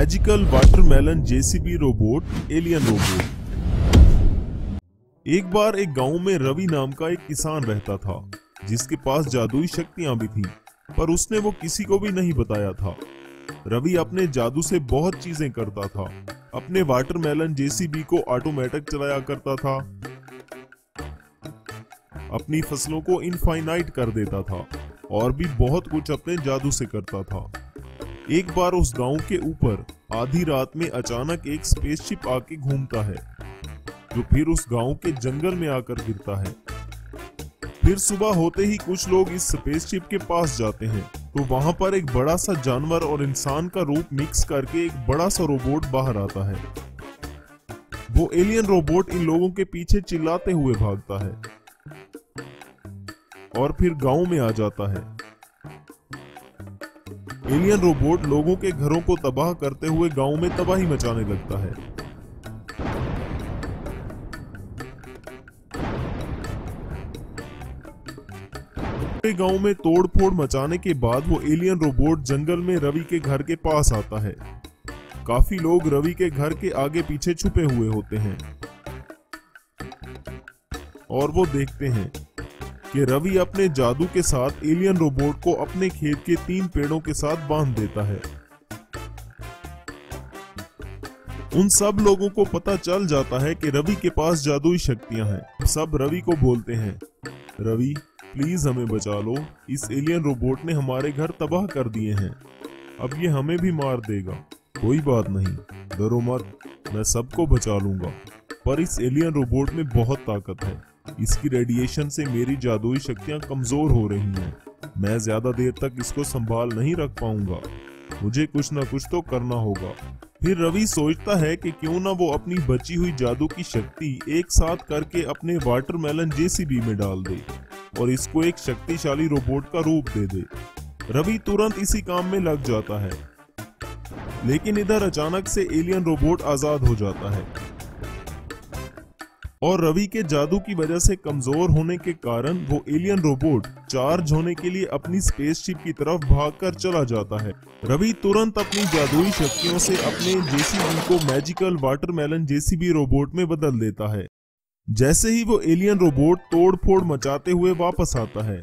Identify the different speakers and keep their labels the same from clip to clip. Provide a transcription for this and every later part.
Speaker 1: Magical watermelon JCB robot alien robot. एक बार एक गांव में रवि नाम का एक किसान रहता था जिसके पास जादुई शक्तियां भी थीं, पर उसने वो किसी को भी नहीं बताया था। रवि अपने जादू से बहुत चीजें करता था। अपने वाटरमेलन जेसीबी को ऑटोमेटिक चलाया करता था, अपनी फसलों को इनफाइनाइट कर देता था और भी बहुत कुछ अपने जादू से करता था। एक बार उस गांव के ऊपर आधी रात में अचानक एक स्पेसशिप आके घूमता है, जो फिर उस गांव के जंगल में आकर गिरता है। फिर सुबह होते ही कुछ लोग इस स्पेसशिप के पास जाते हैं, तो वहां पर एक बड़ा सा जानवर और इंसान का रूप मिक्स करके एक बड़ा सा रोबोट बाहर आता है। वो एलियन रोबोट इन लोगों के पीछे चिल्लाते हुए भागता है और फिर गांव में आ जाता है। एलियन रोबोट लोगों के घरों को तबाह करते हुए गांव में तबाही मचाने लगता है। पूरे गांव में तोड़फोड़ मचाने के बाद वो एलियन रोबोट जंगल में रवि के घर के पास आता है। काफी लोग रवि के घर के आगे पीछे छुपे हुए होते हैं और वो देखते हैं कि रवि अपने जादू के साथ एलियन रोबोट को अपने खेत के 3 पेड़ों के साथ बांध देता है। उन सब लोगों को पता चल जाता है कि रवि के पास जादुई शक्तियां हैं। सब रवि को बोलते हैं, रवि प्लीज हमें बचा लो, इस एलियन रोबोट ने हमारे घर तबाह कर दिए हैं, अब ये हमें भी मार देगा। कोई बात नहीं, डरो मत, मैं सबको बचा लूंगा। पर इस एलियन रोबोट में बहुत ताकत है, इसकी रेडिएशन से मेरी जादुई शक्तियां कमजोर हो रही हैं। मैं ज्यादा देर तक इसको संभाल नहीं रख पाऊंगा, मुझे कुछ ना कुछ तो करना होगा। फिर रवि सोचता है कि क्यों ना वो अपनी बची हुई जादू की शक्ति एक साथ करके अपने वाटरमेलन जेसीबी में डाल दे और इसको एक शक्तिशाली रोबोट का रूप दे दे। रवि तुरंत इसी काम में लग जाता है, लेकिन इधर अचानक से एलियन रोबोट आजाद हो जाता है और रवि के जादू की वजह से कमजोर होने के कारण वो एलियन रोबोट चार्ज होने के लिए अपनी स्पेसशिप की तरफ भागकर चला जाता है। रवि तुरंत अपनी जादुई शक्तियों से अपने जेसीबी को मैजिकल वाटरमेलन जेसीबी रोबोट में बदल देता है। जैसे ही वो एलियन रोबोट तोड़फोड़ मचाते हुए वापस आता है,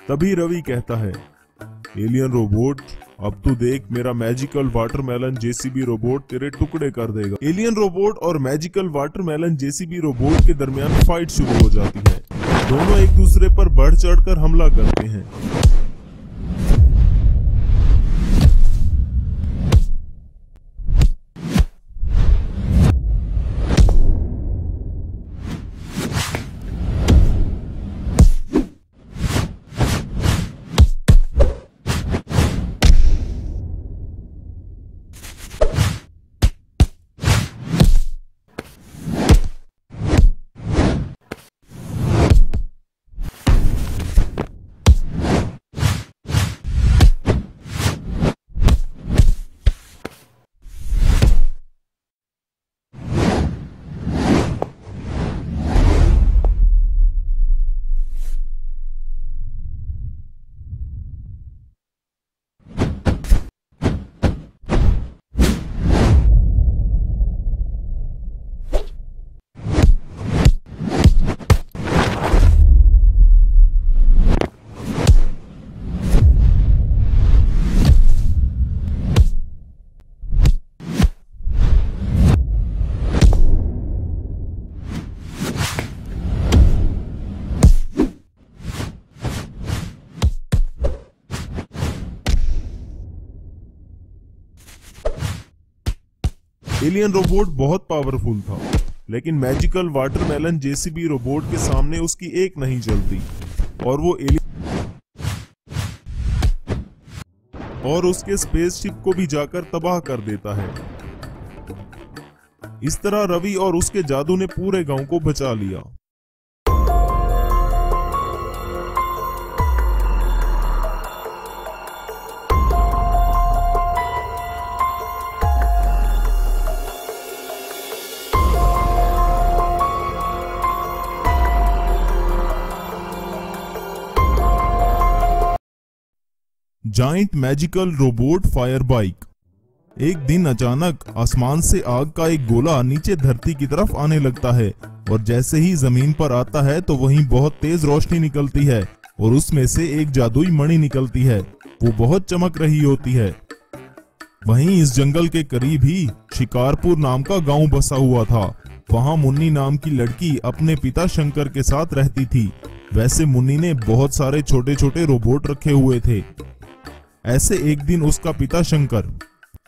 Speaker 1: तभी रवि कहता है, एलियन रोबोट अब तू देख, मेरा मैजिकल वाटरमेलन जेसीबी रोबोट तेरे टुकड़े कर देगा। एलियन रोबोट और मैजिकल वाटरमेलन जेसीबी रोबोट के दरमियान फाइट शुरू हो जाती है। दोनों एक दूसरे पर बढ़ चढ़कर हमला करते हैं। एलियन रोबोट बहुत पावरफुल था, लेकिन मैजिकल वाटरमेलन जेसीबी रोबोट के सामने उसकी एक नहीं चलती और वो और उसके स्पेसशिप को भी जाकर तबाह कर देता है। इस तरह रवि और उसके जादू ने पूरे गांव को बचा लिया। Giant magical robot fire bike. एक दिन अचानक आसमान से आग का एक गोला नीचे धरती की तरफ आने लगता है और जैसे ही जमीन पर आता है तो वहीं बहुत तेज रोशनी निकलती है और उसमें से एक जादुई मणि निकलती है। वो बहुत चमक रही होती है। वहीं इस जंगल के करीब ही शिकारपुर नाम का गांव बसा हुआ था। वहां मुन्नी नाम की लड़की अपने पिता शंकर के साथ रहती थी। वैसे मुन्नी ने बहुत सारे छोटे छोटे रोबोट रखे हुए थे। ऐसे एक दिन उसका पिता शंकर,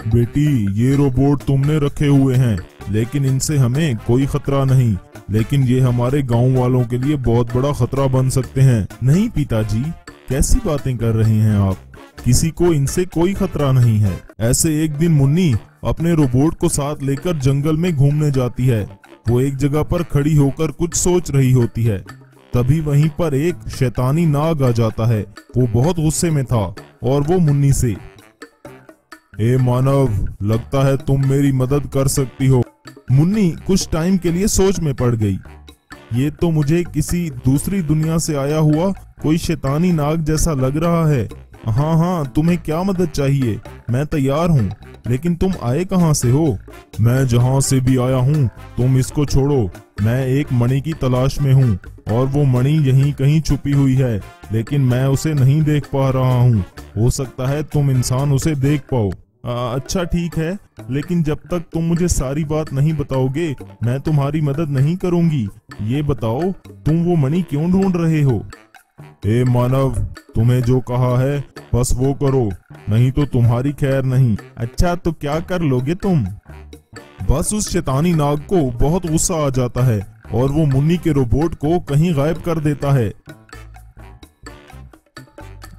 Speaker 1: बेटी ये रोबोट तुमने रखे हुए हैं लेकिन इनसे हमें कोई खतरा नहीं, लेकिन ये हमारे गांव वालों के लिए बहुत बड़ा खतरा बन सकते हैं। नहीं पिताजी, कैसी बातें कर रहे हैं आप, किसी को इनसे कोई खतरा नहीं है। ऐसे एक दिन मुन्नी अपने रोबोट को साथ लेकर जंगल में घूमने जाती है। वो एक जगह पर खड़ी होकर कुछ सोच रही होती है। तभी वहीं पर एक शैतानी नाग आ जाता है। वो बहुत गुस्से में था और वो मुन्नी से, ए मानव, लगता है तुम मेरी मदद कर सकती हो। मुन्नी कुछ टाइम के लिए सोच में पड़ गई। ये तो मुझे किसी दूसरी दुनिया से आया हुआ कोई शैतानी नाग जैसा लग रहा है। हाँ, तुम्हें क्या मदद चाहिए, मैं तैयार हूँ, लेकिन तुम आए कहाँ से हो? मैं जहाँ से भी आया हूँ, तुम इसको छोड़ो। मैं एक मणि की तलाश में हूँ और वो मणि यहीं कहीं छुपी हुई है, लेकिन मैं उसे नहीं देख पा रहा हूँ। हो सकता है तुम इंसान उसे देख पाओ। अच्छा ठीक है, लेकिन जब तक तुम मुझे सारी बात नहीं बताओगे मैं तुम्हारी मदद नहीं करूंगी। ये बताओ तुम वो मणि क्यों ढूंढ रहे हो? ए मानव, तुम्हें जो कहा है बस वो करो, नहीं तो तुम्हारी खैर नहीं। अच्छा तो क्या कर लोगे तुम? बस उस शैतानी नाग को बहुत गुस्सा आ जाता है और वो मुन्नी के रोबोट को कहीं गायब कर देता है।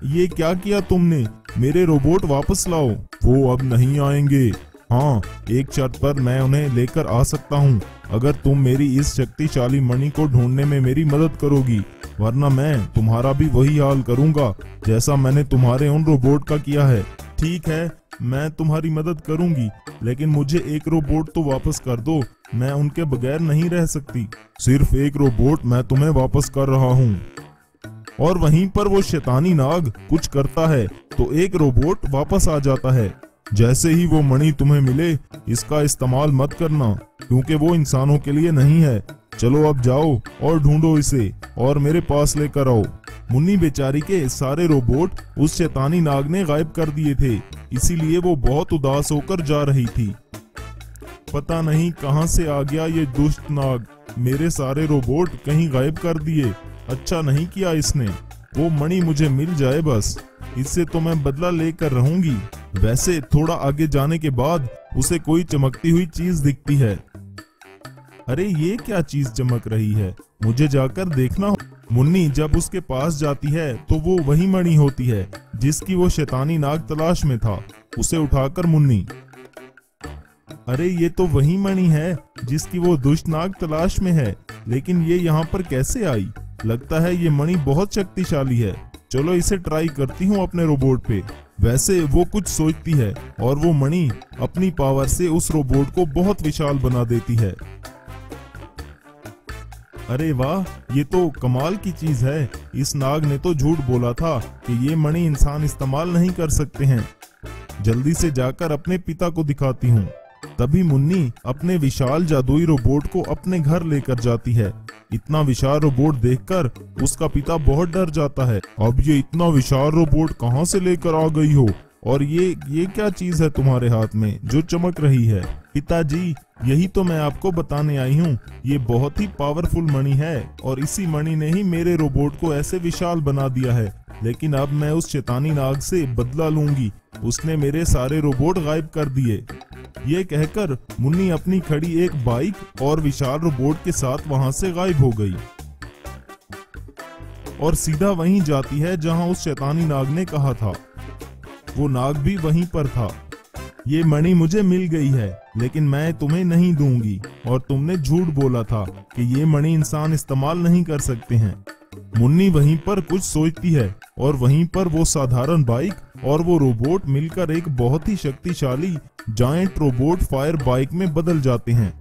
Speaker 1: ये क्या किया तुमने? मेरे रोबोट वापस लाओ। वो अब नहीं आएंगे। हाँ, एक शर्त पर मैं उन्हें लेकर आ सकता हूँ, अगर तुम मेरी इस शक्तिशाली मणि को ढूंढने में मेरी मदद करोगी, वरना मैं तुम्हारा भी वही हाल करूंगा जैसा मैंने तुम्हारे उन रोबोट का किया है। ठीक है, मैं तुम्हारी मदद करूंगी, लेकिन मुझे एक रोबोट तो वापस कर दो। मैं उनके बगैर नहीं रह सकती। सिर्फ एक रोबोट मैं तुम्हें वापस कर रहा हूँ। और वहीं पर वो शैतानी नाग कुछ करता है तो एक रोबोट वापस आ जाता है। जैसे ही वो मणि तुम्हें मिले, इसका इस्तेमाल मत करना, क्योंकि वो इंसानों के लिए नहीं है। चलो अब जाओ और ढूंढो इसे और मेरे पास लेकर आओ। मुन्नी बेचारी के सारे रोबोट उस शैतानी नाग ने गायब कर दिए थे, इसीलिए वो बहुत उदास होकर जा रही थी। पता नहीं कहां से आ गया ये दुष्ट नाग, मेरे सारे रोबोट कहीं गायब कर दिए। अच्छा नहीं किया इसने। वो मणि मुझे मिल जाए बस, इससे तो मैं बदला लेकर रहूंगी। वैसे थोड़ा आगे जाने के बाद उसे कोई चमकती हुई चीज दिखती है। अरे ये क्या चीज चमक रही है, मुझे जाकर देखना हो। मुन्नी जब उसके पास जाती है तो वो वही मणि होती है जिसकी वो शैतानी नाग तलाश में था। उसे उठाकर मुन्नी, अरे ये तो वही मणि है जिसकी वो दुष्ट नाग तलाश में है, लेकिन ये यहाँ पर कैसे आई? लगता है ये मणि बहुत शक्तिशाली है। चलो इसे ट्राई करती हूँ अपने रोबोट पे। वैसे वो कुछ सोचती है और वो मणि अपनी पावर से उस रोबोट को बहुत विशाल बना देती है। अरे वाह, ये तो कमाल की चीज है। इस नाग ने तो झूठ बोला था कि ये मणि इंसान इस्तेमाल नहीं कर सकते हैं। जल्दी से जाकर अपने पिता को दिखाती हूँ। तभी मुन्नी अपने विशाल जादुई रोबोट को अपने घर लेकर जाती है। इतना विशाल रोबोट देखकर उसका पिता बहुत डर जाता है। अब ये इतना विशाल रोबोट कहाँ से लेकर आ गई हो, और ये क्या चीज है तुम्हारे हाथ में जो चमक रही है? पिताजी, यही तो मैं आपको बताने आई हूँ। ये बहुत ही पावरफुल मणि है और इसी मणि ने ही मेरे रोबोट को ऐसे विशाल बना दिया है। लेकिन अब मैं उस शैतानी नाग से बदला लूंगी, उसने मेरे सारे रोबोट गायब कर दिए। ये कहकर मुन्नी अपनी खड़ी एक बाइक और विशाल रोबोट के साथ वहां से गायब हो गई और सीधा वहीं जाती है जहां उस शैतानी नाग ने कहा था। वो नाग भी वहीं पर था। ये मणि मुझे मिल गई है, लेकिन मैं तुम्हें नहीं दूंगी, और तुमने झूठ बोला था कि ये मणि इंसान इस्तेमाल नहीं कर सकते हैं। मुन्नी वहीं पर कुछ सोचती है और वहीं पर वो साधारण बाइक और वो रोबोट मिलकर एक बहुत ही शक्तिशाली जायंट रोबोट फायर बाइक में बदल जाते हैं।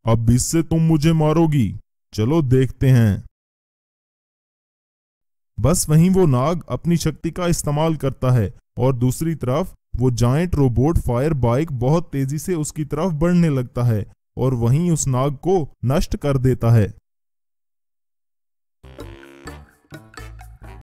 Speaker 1: अब इससे तुम मुझे मारोगी, चलो देखते हैं। बस वहीं वो नाग अपनी शक्ति का इस्तेमाल करता है और दूसरी तरफ वो जायंट रोबोट फायर बाइक बहुत तेजी से उसकी तरफ बढ़ने लगता है और वहीं उस नाग को नष्ट कर देता है।